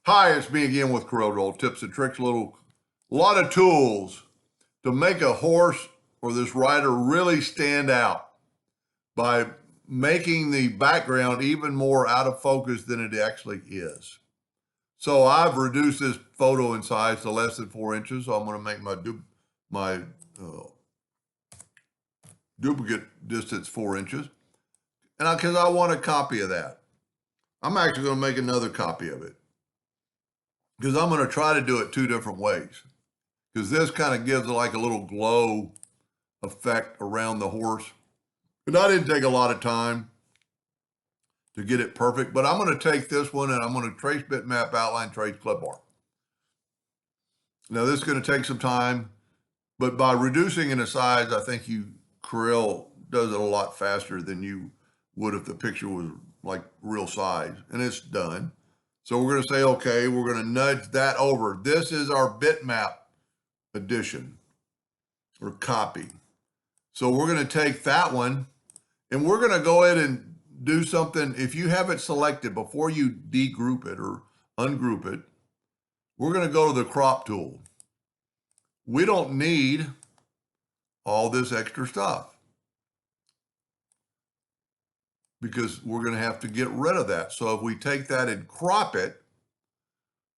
Hi, it's me again with Corel tips and tricks. A lot of tools to make a horse or this rider really stand out by making the background even more out of focus than it actually is. So I've reduced this photo in size to less than 4 inches. So I'm going to make my duplicate distance 4 inches, and because I want a copy of that, I'm actually going to make another copy of it because I'm going to try to do it two different ways. Because this kind of gives like a little glow effect around the horse. And I didn't take a lot of time to get it perfect, but I'm going to take this one and I'm going to trace bitmap, outline, trace, clip art. Now this is going to take some time, but by reducing in the size, I think Corel does it a lot faster than you would if the picture was like real size, and it's done. So we're going to say, okay, we're going to nudge that over. This is our bitmap edition or copy. So we're going to take that one and we're going to go ahead and do something. If you have it selected before you degroup it or ungroup it, we're going to go to the crop tool. We don't need all this extra stuff because we're going to have to get rid of that. So if we take that and crop it,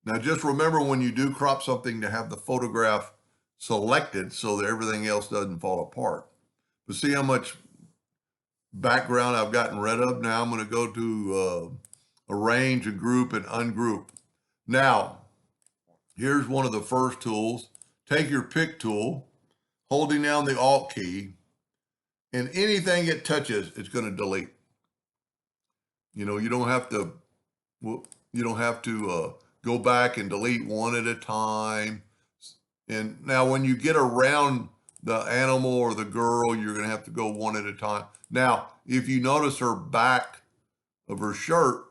now just remember when you do crop something to have the photograph selected so that everything else doesn't fall apart. But see how much background I've gotten rid of? Now I'm going to go to arrange and group and ungroup. Now, here's one of the first tools. Take your pick tool, holding down the Alt key, and anything it touches, it's going to delete. You know, you don't have to go back and delete one at a time. And now when you get around the animal or the girl, you're going to have to go one at a time. Now, if you notice her back of her shirt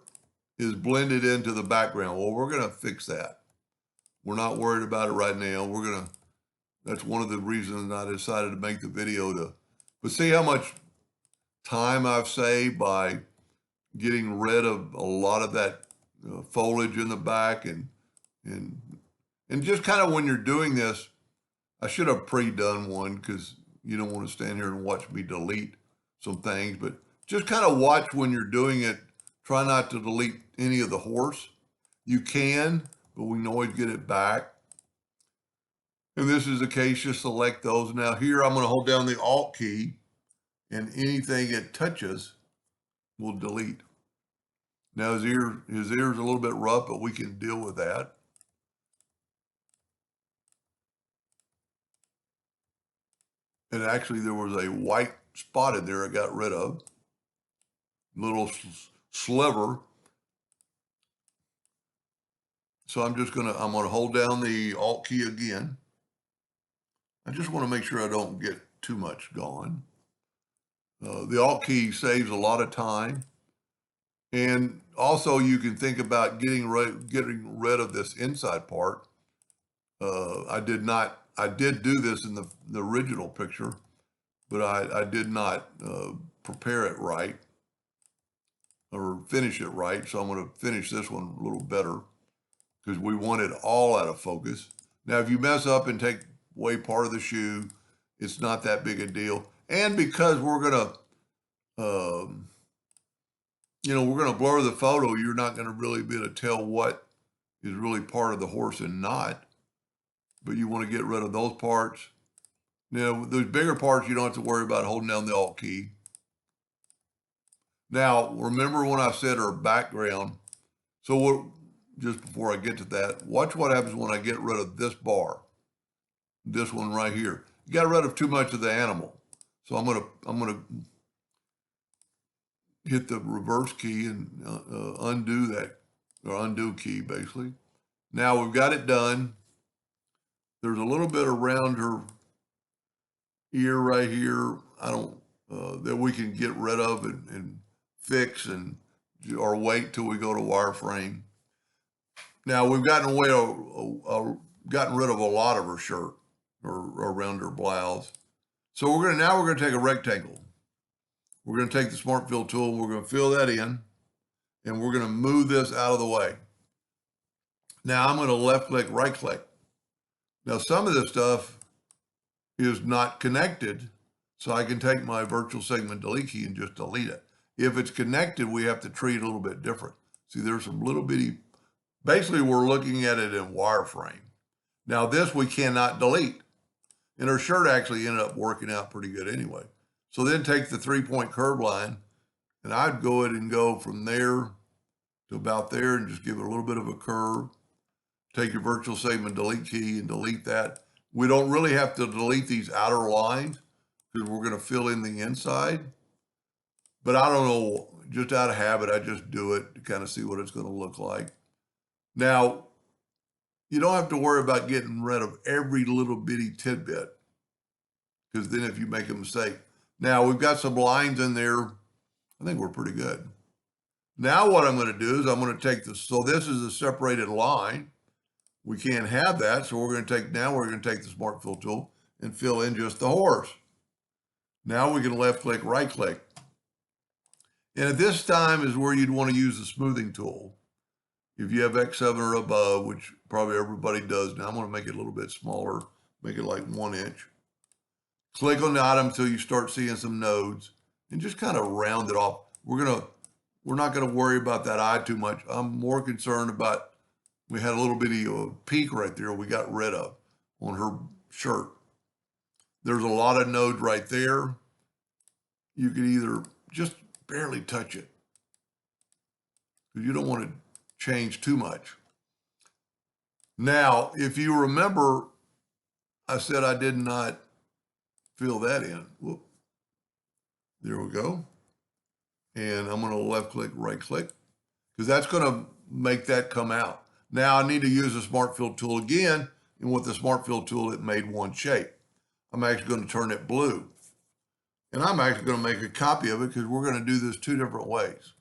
is blended into the background, well, we're going to fix that. We're not worried about it right now. That's one of the reasons I decided to make the video but see how much time I've saved by getting rid of a lot of that foliage in the back and just kind of when you're doing this, I should have pre-done one because you don't want to stand here and watch me delete some things, but just kind of watch when you're doing it. Try not to delete any of the horse. You can, but we can always get it back. And this is the case, just select those. Now here, I'm going to hold down the Alt key and anything it touches will delete. Now his ear's a little bit rough, but we can deal with that. And actually there was a white spot in there I got rid of. Little sliver. So I'm going to hold down the Alt key again. I just want to make sure I don't get too much gone. The Alt key saves a lot of time. And also you can think about getting rid of this inside part. I did do this in the original picture, but I did not prepare it right or finish it right. So I'm going to finish this one a little better because we want it all out of focus. Now, if you mess up and take away part of the shoe, it's not that big a deal. And because we're going to, we're going to blur the photo, you're not going to really be able to tell what is really part of the horse and not. But you want to get rid of those parts. Now, those bigger parts, you don't have to worry about holding down the Alt key. Now, remember when I said our background. So just before I get to that, watch what happens when I get rid of this bar. This one right here. You got rid of too much of the animal. So I'm gonna hit the reverse key and undo that, or undo key basically. Now we've got it done. There's a little bit around her ear right here. That we can get rid of and fix or wait till we go to wireframe. Now we've gotten rid of a lot of her shirt or around her blouse. So now we're gonna take a rectangle. We're gonna take the Smart Fill tool. We're gonna fill that in, and we're gonna move this out of the way. Now I'm going to left click, right click. Now some of this stuff is not connected, so I can take my virtual segment delete key and just delete it. If it's connected, we have to treat it a little bit different. See, there's some little bitty, basically we're looking at it in wireframe. Now this we cannot delete. And her shirt actually ended up working out pretty good anyway. So then take the 3-point curve line, and I'd go ahead and go from there to about there and just give it a little bit of a curve. Take your virtual segment delete key and delete that. We don't really have to delete these outer lines because we're going to fill in the inside. But I don't know, just out of habit, I just do it to kind of see what it's going to look like. Now, you don't have to worry about getting rid of every little bitty tidbit, because then if you make a mistake. Now, we've got some lines in there. I think we're pretty good. Now what I'm going to do is I'm going to take this. So this is a separated line. We can't have that. So we're going to take the Smart Fill tool and fill in just the horse. Now we can left click, right click. And at this time is where you'd want to use the smoothing tool. If you have X7 or above, which probably everybody does now, I'm going to make it a little bit smaller, make it like 1 inch. Click on the item until you start seeing some nodes and just kind of round it off. We're not going to worry about that eye too much. I'm more concerned about, we had a little bitty peak right there we got rid of on her shirt. There's a lot of nodes right there. You could either just barely touch it because you don't want to change too much. Now, if you remember, I said I did not fill that in. Whoop. There we go. And I'm going to left click, right click, because that's going to make that come out. Now I need to use the Smart Fill tool again. And with the Smart Fill tool, it made one shape. I'm actually going to turn it blue. And I'm actually going to make a copy of it because we're going to do this 2 different ways.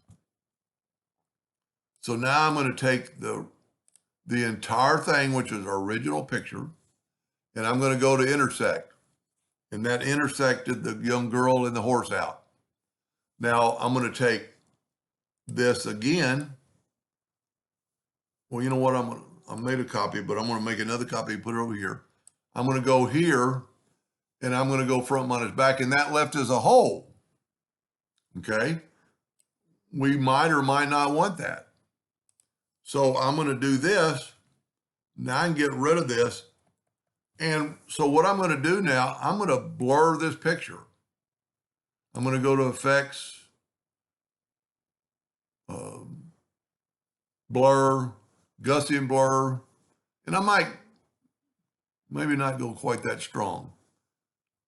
So now I'm going to take the entire thing, which is our original picture, and I'm going to go to intersect. And that intersected the young girl and the horse out. Now I'm going to take this again. Well, you know what? I made a copy, but I'm going to make another copy and put it over here. I'm going to go here, and I'm going to go front minus back, and that left is a hole. Okay? We might or might not want that. So I'm going to do this. Now I can get rid of this. And so what I'm going to do now, I'm going to blur this picture. I'm going to go to Effects, Blur, Gaussian Blur, and I might maybe not go quite that strong.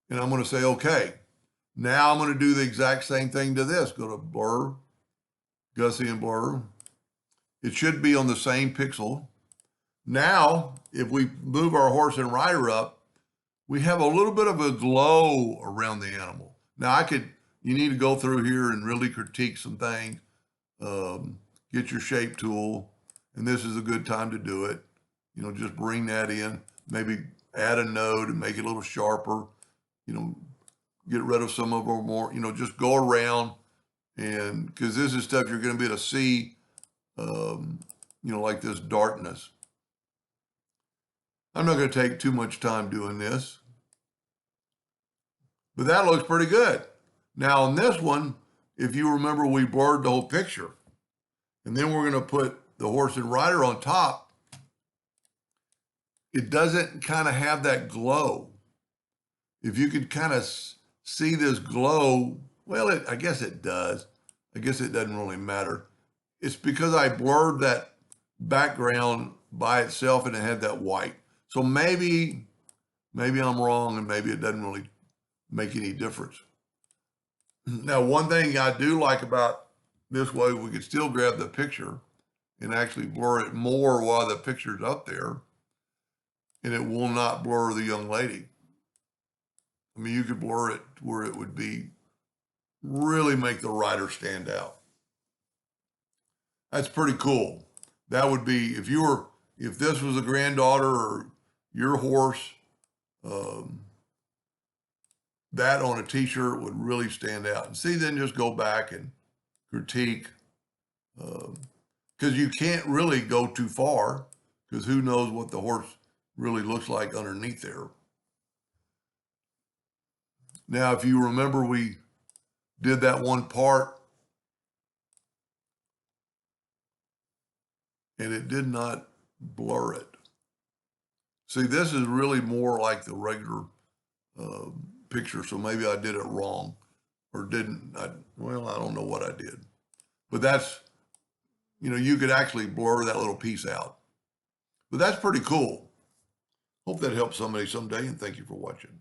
And I'm going to say, okay. Now I'm going to do the exact same thing to this. Go to Blur, Gaussian Blur. It should be on the same pixel. Now, if we move our horse and rider up, we have a little bit of a glow around the animal. Now you need to go through here and really critique some things. Get your shape tool, and this is a good time to do it. You know, just bring that in, maybe add a node and make it a little sharper, you know, get rid of some of our more, you know, just go around, and because this is stuff you're going to be able to see, you know, like this darkness. I'm not going to take too much time doing this, but that looks pretty good. Now on this one, if you remember, we blurred the whole picture, and then we're going to put the horse and rider on top. It doesn't kind of have that glow. If you could kind of see this glow, well, I guess it does. I guess it doesn't really matter. It's because I blurred that background by itself and it had that white. So maybe I'm wrong, and maybe it doesn't really make any difference. Now, one thing I do like about this way, we could still grab the picture and actually blur it more while the picture's up there, and it will not blur the young lady. I mean, you could blur it where it would be really make the rider stand out. That's pretty cool. That would be, if this was a granddaughter or your horse, that on a t-shirt would really stand out. And see, then just go back and critique, because you can't really go too far because who knows what the horse really looks like underneath there. Now, if you remember, we did that one part and it did not blur it. See, this is really more like the regular picture, so maybe I did it wrong or didn't. Well, I don't know what I did. But that's, you could actually blur that little piece out. But that's pretty cool. Hope that helps somebody someday, and thank you for watching.